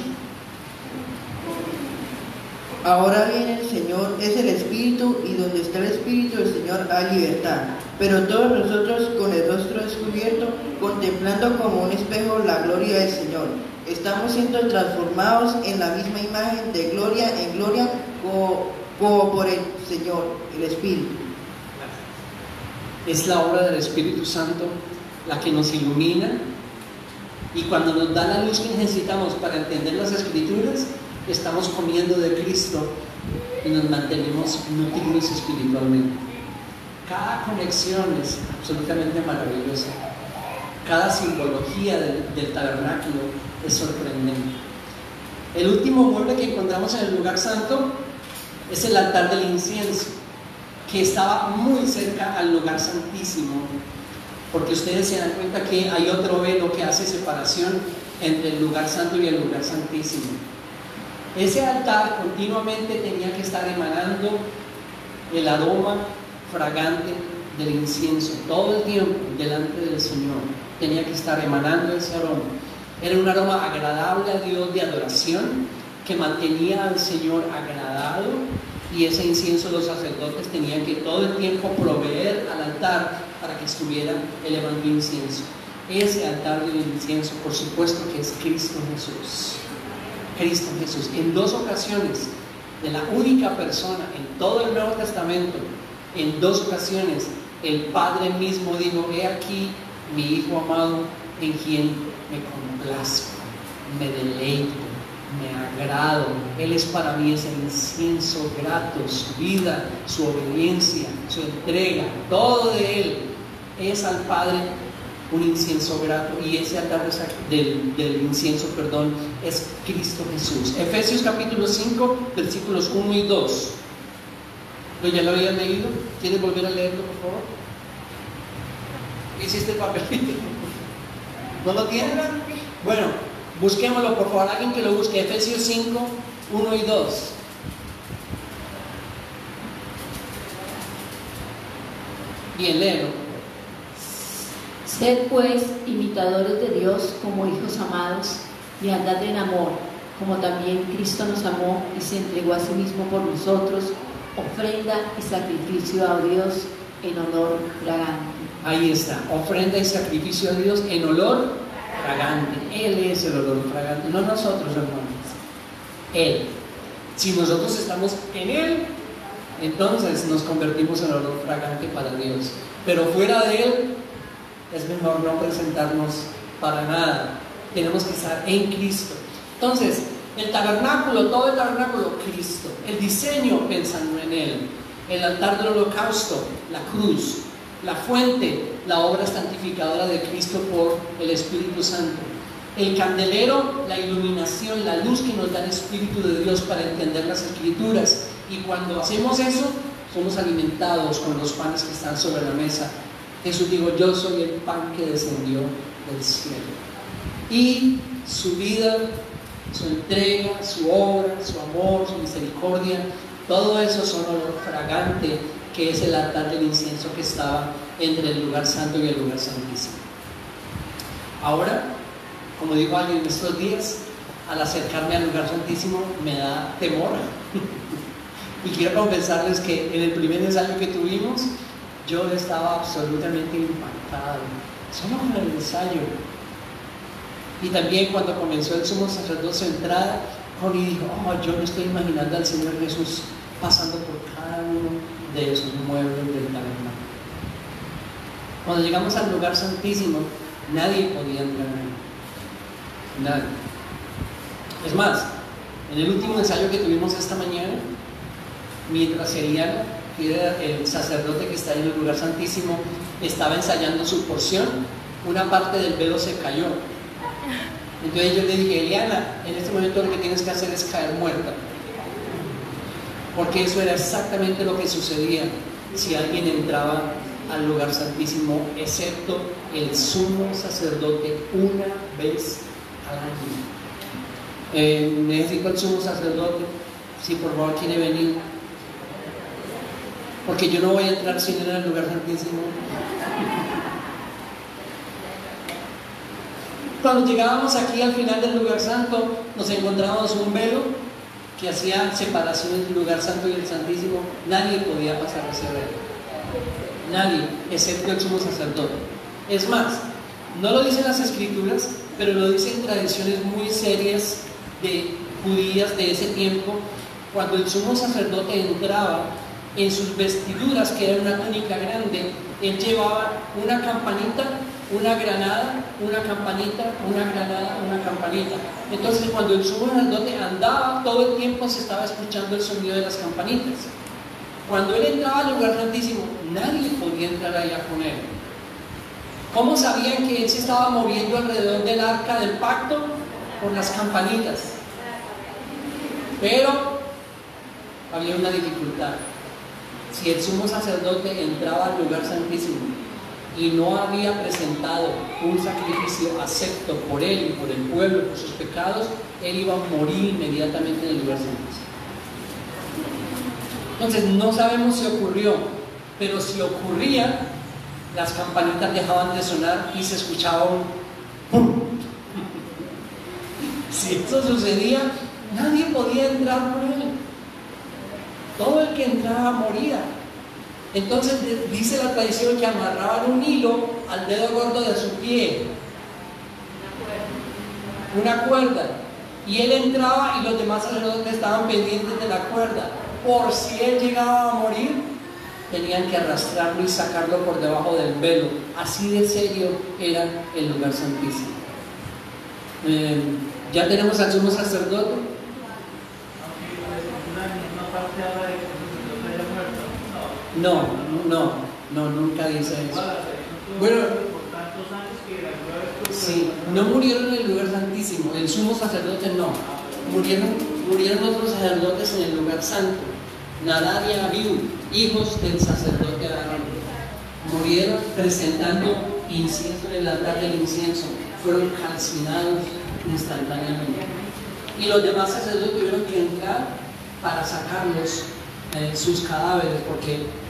Ahora bien, el Señor es el Espíritu, y donde está el Espíritu del Señor hay libertad. Pero todos nosotros, con el rostro descubierto, contemplando como un espejo la gloria del Señor, estamos siendo transformados en la misma imagen de gloria en gloria, como por el Señor, el Espíritu. Es la obra del Espíritu Santo la que nos ilumina, y cuando nos da la luz que necesitamos para entender las Escrituras, estamos comiendo de Cristo y nos mantenemos nutridos espiritualmente. Cada conexión es absolutamente maravillosa. Cada simbología del tabernáculo es sorprendente. El último mueble que encontramos en el lugar santo es el altar del incienso, que estaba muy cerca al lugar santísimo, porque ustedes se dan cuenta que hay otro velo que hace separación entre el lugar santo y el lugar santísimo. Ese altar continuamente tenía que estar emanando el aroma fragante del incienso, todo el tiempo delante del Señor tenía que estar emanando ese aroma. Era un aroma agradable a Dios, de adoración, que mantenía al Señor agradado, y ese incienso los sacerdotes tenían que todo el tiempo proveer al altar para que estuviera elevando incienso. Ese altar del incienso, por supuesto, que es Cristo Jesús. Cristo Jesús. En 2 ocasiones, de la única persona en todo el Nuevo Testamento, en 2 ocasiones, el Padre mismo dijo: he aquí mi Hijo amado, en quien me complazco, me deleito, me agrado. Él es para mí ese incienso grato, su vida, su obediencia, su entrega, todo de Él es al Padre un incienso grato, y ese altar del incienso, perdón, es Cristo Jesús. Efesios capítulo 5, versículos 1 y 2. ¿Ya lo habían leído? ¿Quieres volver a leerlo, por favor? ¿Hiciste el papelito? ¿No lo tienen? Bueno, busquémoslo, por favor, alguien que lo busque. Efesios 5, 1 y 2. Bien, léelo. Sed pues imitadores de Dios como hijos amados, y andad en amor, como también Cristo nos amó y se entregó a sí mismo por nosotros, ofrenda y sacrificio a Dios en olor fragante. Ahí está, ofrenda y sacrificio a Dios en olor fragante. Él es el olor fragante, no nosotros, hermanos. Él. Si nosotros estamos en Él, entonces nos convertimos en olor fragante para Dios. Pero fuera de Él, es mejor no presentarnos para nada. Tenemos que estar en Cristo. Entonces, el tabernáculo, todo el tabernáculo, Cristo. El diseño, pensando en Él. El altar del holocausto, la cruz. La fuente, la obra santificadora de Cristo por el Espíritu Santo. El candelero, la iluminación, la luz que nos da el Espíritu de Dios para entender las Escrituras. Y cuando hacemos eso, somos alimentados con los panes que están sobre la mesa. Jesús dijo: yo soy el pan que descendió del cielo. Y su vida, su entrega, su obra, su amor, su misericordia, todo eso son olor fragante, que es el altar del incienso que estaba entre el lugar santo y el lugar santísimo. Ahora, como dijo alguien en estos días, al acercarme al lugar santísimo me da temor. Y quiero confesarles que en el primer ensayo que tuvimos, yo estaba absolutamente impactado, solo con el ensayo. Y también cuando comenzó el sumo sacerdocio entrada, Connie dijo: oh, yo me estoy imaginando al Señor Jesús pasando por cada uno de esos muebles del tabernáculo. Cuando llegamos al lugar santísimo, nadie podía entrar ahí. Nadie. Es más, en el último ensayo que tuvimos esta mañana, mientras Eliana, que era el sacerdote que está en el lugar santísimo, estaba ensayando su porción, una parte del velo se cayó. Entonces yo le dije: Eliana, en este momento lo que tienes que hacer es caer muerta, porque eso era exactamente lo que sucedía si alguien entraba al lugar santísimo, excepto el sumo sacerdote una vez al año. Necesito el sumo sacerdote, si por favor quiere venir, porque yo no voy a entrar sin ir al lugar santísimo. Cuando llegábamos aquí al final del lugar santo, nos encontrábamos un velo que hacía separación entre el lugar santo y el santísimo. Nadie podía pasar ese velo, nadie, excepto el sumo sacerdote. Es más, no lo dicen las escrituras, pero lo dicen tradiciones muy serias de judías de ese tiempo. Cuando el sumo sacerdote entraba, en sus vestiduras, que era una túnica grande, él llevaba una campanita, una granada, una campanita, una granada, una campanita. Entonces, cuando el sumo sacerdote andaba, todo el tiempo se estaba escuchando el sonido de las campanitas. Cuando él entraba al lugar santísimo, nadie podía entrar allá con él. ¿Cómo sabían que él se estaba moviendo alrededor del arca del pacto? Por las campanitas. Pero había una dificultad. Si el sumo sacerdote entraba al lugar santísimo y no había presentado un sacrificio acepto por él y por el pueblo, por sus pecados, él iba a morir inmediatamente en el lugar santísimo. Entonces no sabemos si ocurrió, pero si ocurría, las campanitas dejaban de sonar y se escuchaba un ¡pum! Si esto sucedía, nadie podía entrar por él. Todo el que entraba moría. Entonces dice la tradición que amarraban un hilo al dedo gordo de su pie, una cuerda, y él entraba y los demás sacerdotes estaban pendientes de la cuerda, por si él llegaba a morir, tenían que arrastrarlo y sacarlo por debajo del velo. Así de serio era el lugar santísimo. Ya tenemos al sumo sacerdote. No, nunca dice eso. Bueno, sí, no murieron en el lugar santísimo, el sumo sacerdote no. Murieron otros sacerdotes en el lugar santo. Nadab y Abiú, hijos del sacerdote Aarón, murieron presentando incienso en el altar del incienso. Fueron calcinados instantáneamente. Y los demás sacerdotes tuvieron que entrar para sacarlos, sus cadáveres,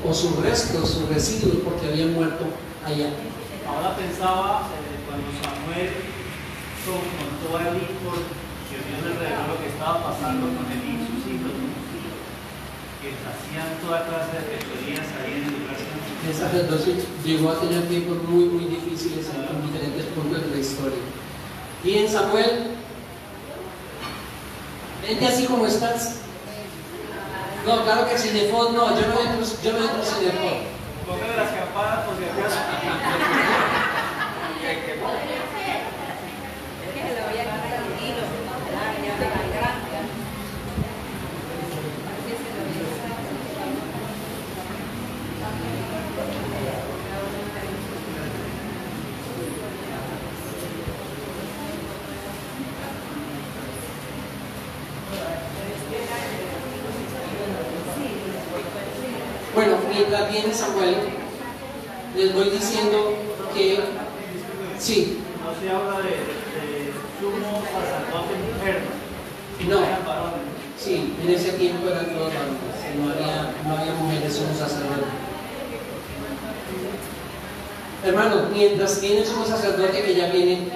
o sus restos, sus residuos, porque habían muerto allá. Ahora pensaba cuando Samuel contó a Elí, que Dios le reveló lo que estaba pasando con Elí y sus hijos, que hacían toda clase de fechorías ahí en el lugar santo. El sacerdocio llegó a tener tiempos muy difíciles en diferentes puntos de la historia. Y en Samuel, vente así como estás. No, claro que sin efod no, yo no entro sin efod. Póngale las campanas por si acaso. Bueno, mientras viene Samuel, les voy diciendo que sí. No se habla de sumo sacerdote mujer. No. Sí, en ese tiempo eran todos varones. No había mujeres sumo sacerdote. Hermanos, mientras viene el sumo sacerdote que ya viene,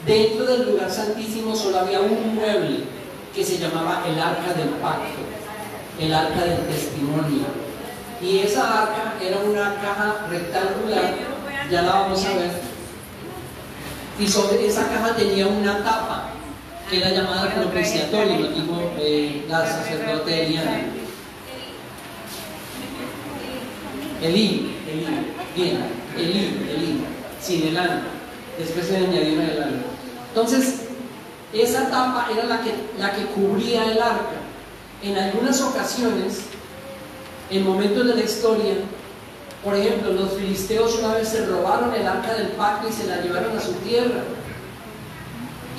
dentro del lugar santísimo solo había un mueble que se llamaba el arca del pacto, el arca del testimonio. Y esa arca era una caja rectangular, ya la vamos a ver, y sobre esa caja tenía una tapa que era llamada propiciatorio, lo dijo la sacerdote Eliana. Elí, sin el alma, después se le añadieron el alma. Entonces, esa tapa era la que cubría el arca. En algunas ocasiones, en momentos de la historia, por ejemplo, los filisteos una vez se robaron el arca del pacto y se la llevaron a su tierra.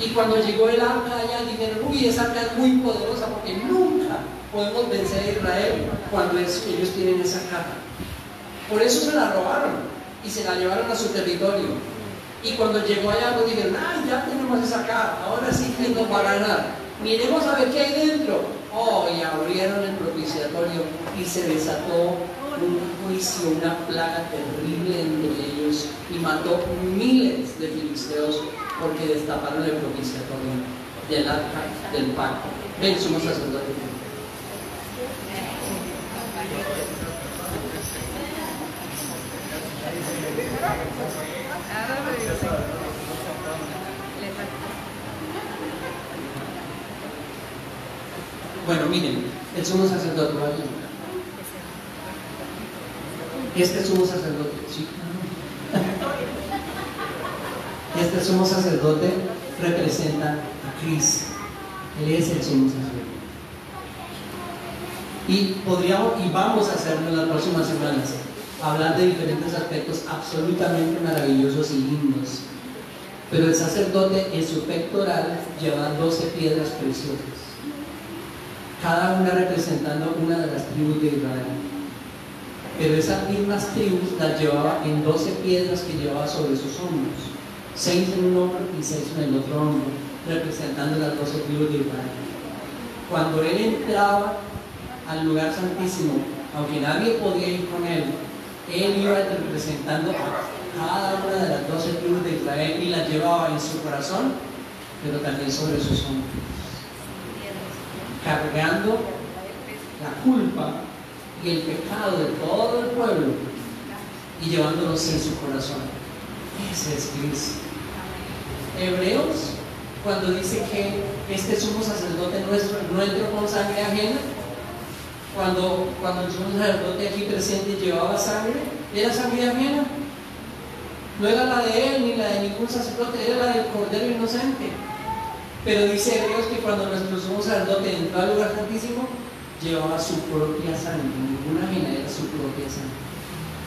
Y cuando llegó el arca allá, dijeron: uy, esa arca es muy poderosa porque nunca podemos vencer a Israel cuando ellos tienen esa caja. Por eso se la robaron y se la llevaron a su territorio. Y cuando llegó allá, nos dijeron: ay, ya tenemos esa caja, ahora sí que nos va a ganar. Miremos a ver qué hay dentro. Oh, y abrieron el propiciatorio y se desató un juicio, una plaga terrible entre ellos, y mató miles de filisteos porque destaparon el propiciatorio del arca del pacto. Ven, somos sacerdotes. Bueno, miren, el sumo sacerdote, este sumo sacerdote, sí. Este sumo sacerdote representa a Cristo. Él es el sumo sacerdote. Y vamos a hacerlo en las próximas semanas, hablar de diferentes aspectos absolutamente maravillosos y lindos. Pero el sacerdote en su pectoral lleva 12 piedras preciosas, cada una representando una de las tribus de Israel. Pero esas mismas tribus las llevaba en 12 piedras que llevaba sobre sus hombros, 6 en un hombro y 6 en el otro hombro, representando las 12 tribus de Israel. Cuando él entraba al lugar santísimo, aunque nadie podía ir con él iba representando a cada una de las 12 tribus de Israel y las llevaba en su corazón, pero también sobre sus hombros, cargando la culpa y el pecado de todo el pueblo y llevándolos en su corazón. Ese es Cristo. Hebreos, cuando dice que este sumo sacerdote nuestro no entró con sangre ajena, cuando el sumo sacerdote aquí presente llevaba sangre, era sangre ajena. No era la de él ni la de ningún sacerdote, era la del Cordero inocente. Pero dice Dios que cuando nuestro sumo sacerdote entró al lugar santísimo, llevaba su propia sangre, ninguna ajena, era su propia sangre.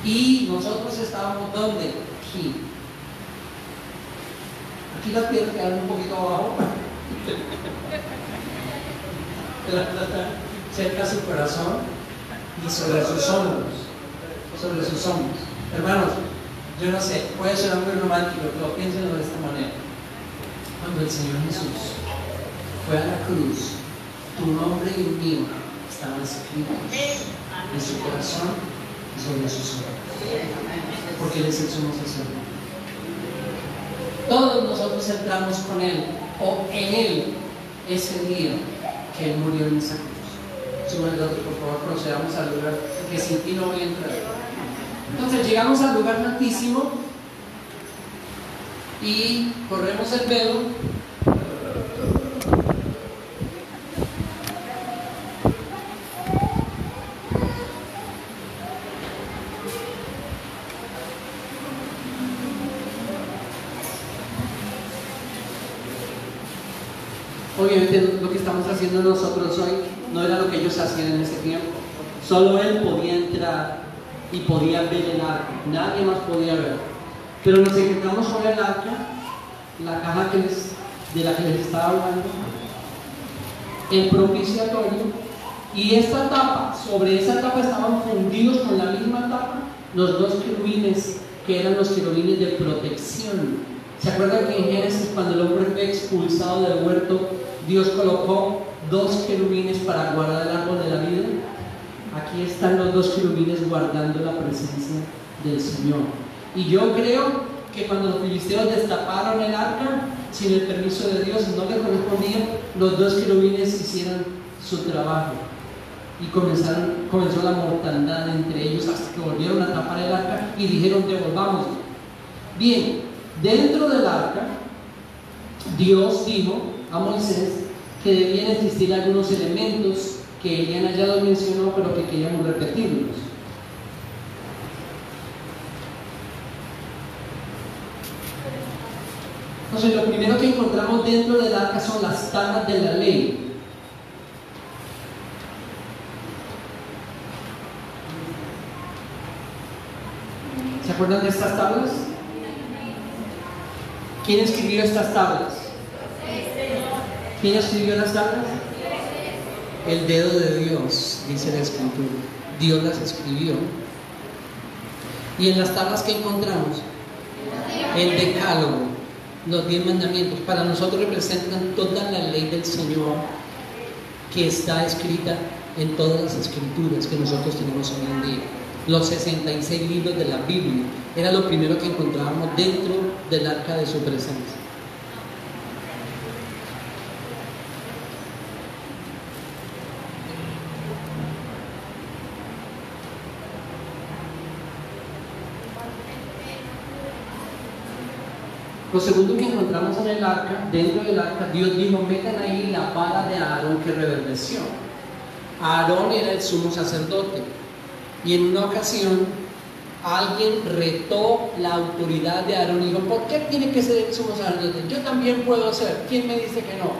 Y nosotros estábamos ¿dónde? Aquí. Aquí las piernas quedaron un poquito abajo. Cerca a su corazón y sobre sus hombros. Sobre sus hombros. Hermanos, yo no sé, puede ser muy romántico, pero piénsenlo de esta manera. Cuando el Señor Jesús fue a la cruz, tu nombre y el mío estaban escritos en su corazón y sobre sus hombros. Porque Él es el sumo sacerdote. Todos nosotros entramos con Él, o en Él, ese día que Él murió en esa cruz. Sumo sacerdote, por favor, procedamos al lugar, porque sin ti no voy a entrar. Entonces llegamos al lugar santísimo y corremos el velo. Obviamente lo que estamos haciendo nosotros hoy no era lo que ellos hacían en ese tiempo. Solo Él podía entrar y podía ver el arca, nadie más podía ver. Pero nos encontramos con el arca, la caja de la que les estaba hablando, el propiciatorio, y esta tapa, sobre esa tapa estaban fundidos con la misma tapa los dos querubines, que eran los querubines de protección. ¿Se acuerdan que en Génesis, cuando el hombre fue expulsado del huerto, Dios colocó dos querubines para guardar el árbol de la vida? Aquí están los dos querubines guardando la presencia del Señor. Y yo creo que cuando los filisteos destaparon el arca, sin el permiso de Dios, no le correspondía, los dos querubines hicieron su trabajo. Y comenzó la mortandad entre ellos hasta que volvieron a tapar el arca y dijeron: devolvámoslo. Bien, dentro del arca, Dios dijo a Moisés que debían existir algunos elementos que Eliana ya lo mencionó, pero que queríamos repetirlos. Entonces, lo primero que encontramos dentro del arca son las tablas de la ley. ¿Se acuerdan de estas tablas? ¿Quién escribió estas tablas? ¿Quién escribió las tablas? El dedo de Dios, dice la Escritura. Dios las escribió. Y en las tablas que encontramos, el decálogo, los 10 mandamientos, para nosotros representan toda la ley del Señor que está escrita en todas las escrituras que nosotros tenemos hoy en día. Los 66 libros de la Biblia era lo primero que encontrábamos dentro del arca de su presencia. Lo segundo que encontramos en el arca, dentro del arca, Dios dijo: metan ahí la vara de Aarón que reverdeció. Aarón era el sumo sacerdote, y en una ocasión alguien retó la autoridad de Aarón y dijo: ¿por qué tiene que ser el sumo sacerdote? Yo también puedo ser. ¿Quién me dice que no?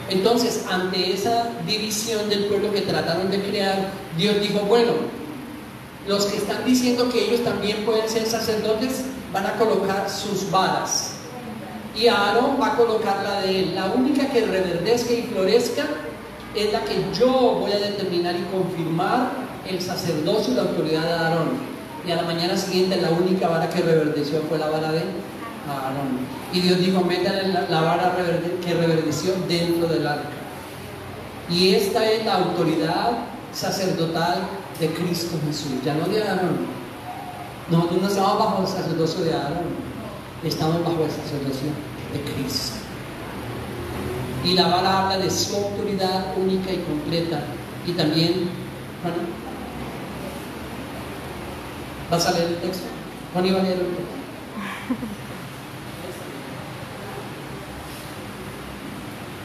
Entonces, ante esa división del pueblo que trataron de crear, Dios dijo: bueno, los que están diciendo que ellos también pueden ser sacerdotes van a colocar sus varas, y Aarón va a colocar la de él. La única que reverdezca y florezca es la que yo voy a determinar y confirmar el sacerdocio y la autoridad de Aarón. Y a la mañana siguiente la única vara que reverdeció fue la vara de Aarón. Y Dios dijo: métanle la vara que reverdeció dentro del arca. Y esta es la autoridad sacerdotal de Cristo Jesús, ya no de Aarón. Nosotros no estamos bajo el sacerdocio de Aarón, estamos bajo el sacerdocio de Cristo. Y la vara habla de su autoridad única y completa. Y también, Juan, ¿vas a leer el texto? Juan iba a leer el texto.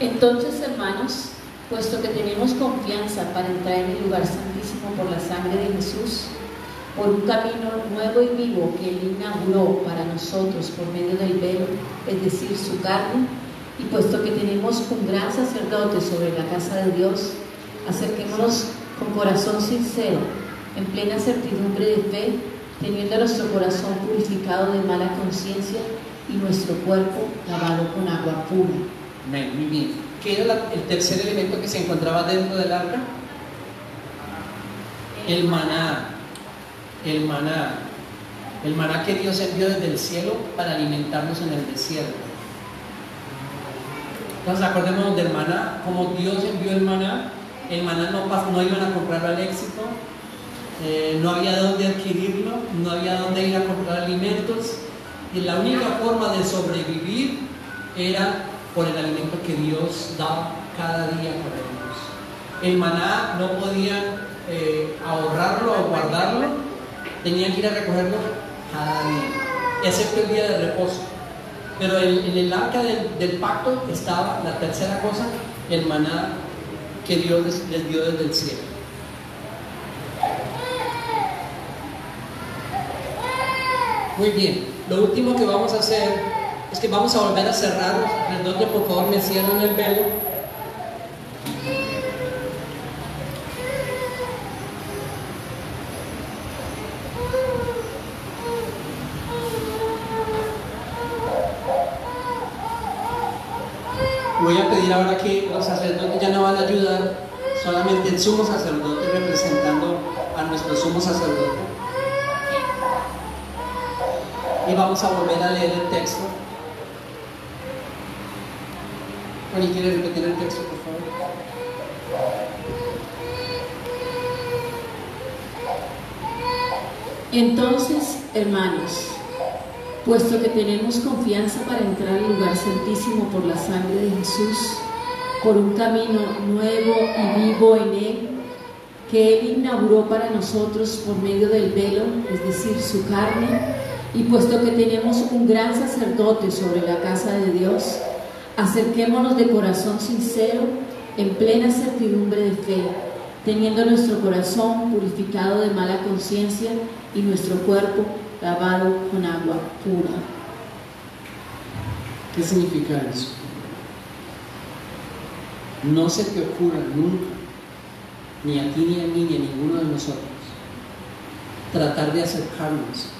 Entonces, hermanos, puesto que tenemos confianza para entrar en el lugar santísimo por la sangre de Jesús, por un camino nuevo y vivo que Él inauguró para nosotros por medio del velo, es decir, su carne, y puesto que tenemos un gran sacerdote sobre la casa de Dios, acerquémonos con corazón sincero, en plena certidumbre de fe, teniendo nuestro corazón purificado de mala conciencia y nuestro cuerpo lavado con agua pura. Amén, muy bien. ¿Qué era el tercer elemento que se encontraba dentro del arca? El maná. El maná. El maná que Dios envió desde el cielo para alimentarnos en el desierto. Entonces acordémonos del maná, como Dios envió el maná no iban a comprarlo al éxito, no había dónde adquirirlo, no había dónde ir a comprar alimentos, y la única forma de sobrevivir era por el alimento que Dios daba cada día para ellos. El maná no podían ahorrarlo o guardarlo, tenían que ir a recogerlo cada día, excepto el día de reposo. Pero en el arca del pacto estaba la tercera cosa, el maná que Dios les dio desde el cielo. Muy bien, lo último que vamos a hacer es que vamos a volver a cerrar. Entonces, por favor, me cierran el velo. Voy a pedir ahora que los sacerdotes ya no van a ayudar, solamente el sumo sacerdote representando a nuestro sumo sacerdote. Y vamos a volver a leer el texto. Juan, ¿quiere repetir el texto, por favor? Entonces, hermanos, puesto que tenemos confianza para entrar al lugar santísimo por la sangre de Jesús, por un camino nuevo y vivo en Él, que Él inauguró para nosotros por medio del velo, es decir, su carne, y puesto que tenemos un gran sacerdote sobre la casa de Dios, acerquémonos de corazón sincero, en plena certidumbre de fe, teniendo nuestro corazón purificado de mala conciencia y nuestro cuerpo lavado con agua pura. ¿Qué significa eso? No se te ocurra nunca, ni a ti ni a mí ni a ninguno de nosotros, tratar de acercarnos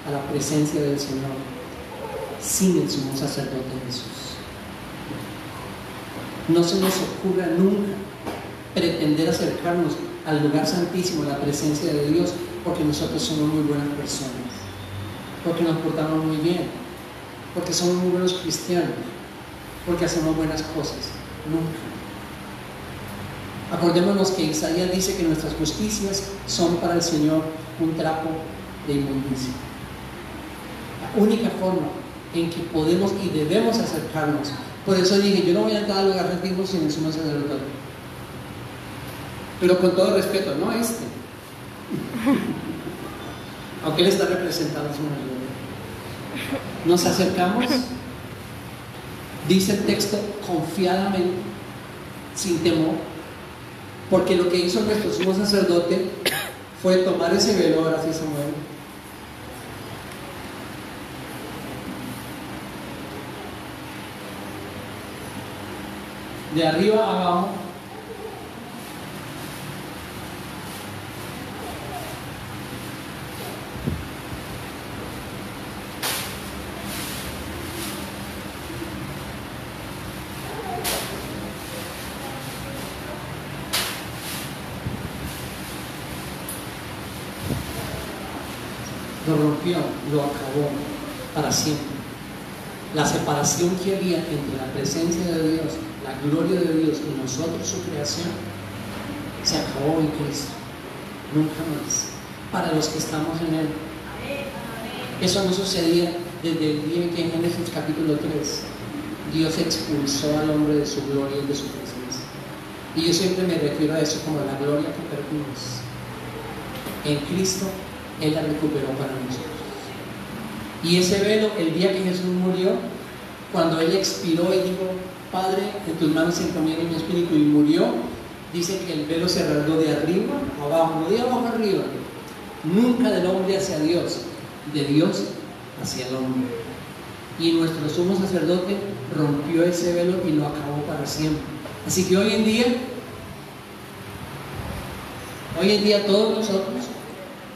a la presencia del Señor sin el sumo sacerdote Jesús. No se nos ocurra nunca pretender acercarnos al lugar santísimo, a la presencia de Dios, porque nosotros somos muy buenas personas, porque nos portamos muy bien, porque somos muy buenos cristianos, porque hacemos buenas cosas. Nunca. Acordémonos que Isaías dice que nuestras justicias son para el Señor un trapo de inmundicia. La única forma en que podemos y debemos acercarnos. Por eso dije, yo no voy a entrar al lugar santísimo sin el sumo sacerdote. Pero con todo respeto, no este. Aunque él está representado en su mayoría. Nos acercamos, dice el texto, confiadamente, sin temor, porque lo que hizo nuestro sumo sacerdote fue tomar ese velo, ahora sí se mueve, de arriba a abajo, lo rompió, lo acabó para siempre. La separación que había entre la presencia de Dios, la gloria de Dios y nosotros, su creación, se acabó en Cristo. Nunca más. Para los que estamos en Él. Eso no sucedía desde el día en que en Génesis capítulo 3 Dios expulsó al hombre de su gloria y de su presencia. Y yo siempre me refiero a eso como la gloria que perdimos. En Cristo Él la recuperó para nosotros. Y ese velo, el día que Jesús murió, cuando Él expiró y dijo, Padre, en tus manos encomiendo mi espíritu, y murió, dice que el velo se rasgó de arriba a abajo, no de abajo arriba, nunca del hombre hacia Dios, de Dios hacia el hombre. Y nuestro sumo sacerdote rompió ese velo y lo acabó para siempre. Así que hoy en día todos nosotros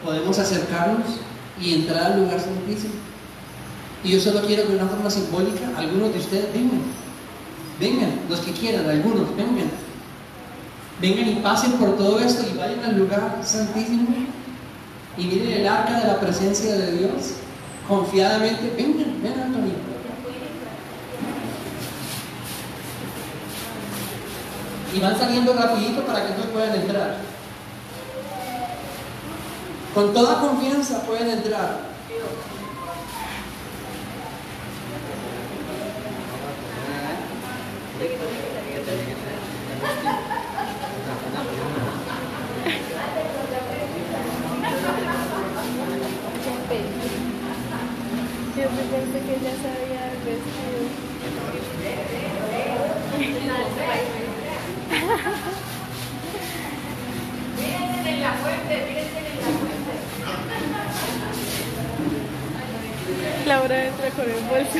podemos acercarnos y entrar al lugar santísimo. Y yo solo quiero que de una forma simbólica, algunos de ustedes vengan, los que quieran, algunos, vengan y pasen por todo esto y vayan al lugar santísimo y miren el arca de la presencia de Dios confiadamente. Vengan, Antonio. Y van saliendo rapidito para que todos puedan entrar. Con toda confianza pueden entrar. Yo pensé que ya sabía el vestido. Mírense en la fuente, Laura entra con el bolso.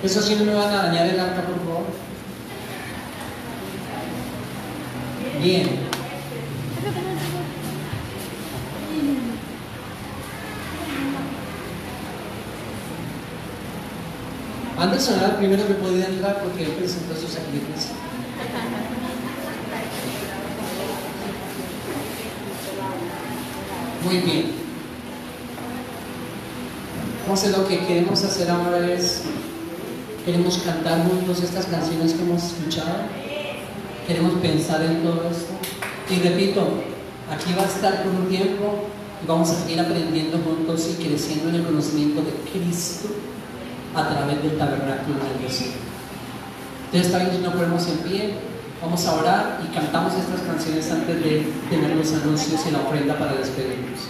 Eso sí, no me van a dañar el arca, por favor. Bien. Anderson era el primero que podía entrar porque él presentó su sacrificio. Muy bien. Entonces lo que queremos hacer ahora es, queremos cantar juntos estas canciones que hemos escuchado, queremos pensar en todo esto. Y repito, aquí va a estar por un tiempo y vamos a seguir aprendiendo juntos y creciendo en el conocimiento de Cristo a través del tabernáculo del desierto. Entonces, también si no ponemos en pie, vamos a orar y cantamos estas canciones antes de tener los anuncios y la ofrenda para despedirnos.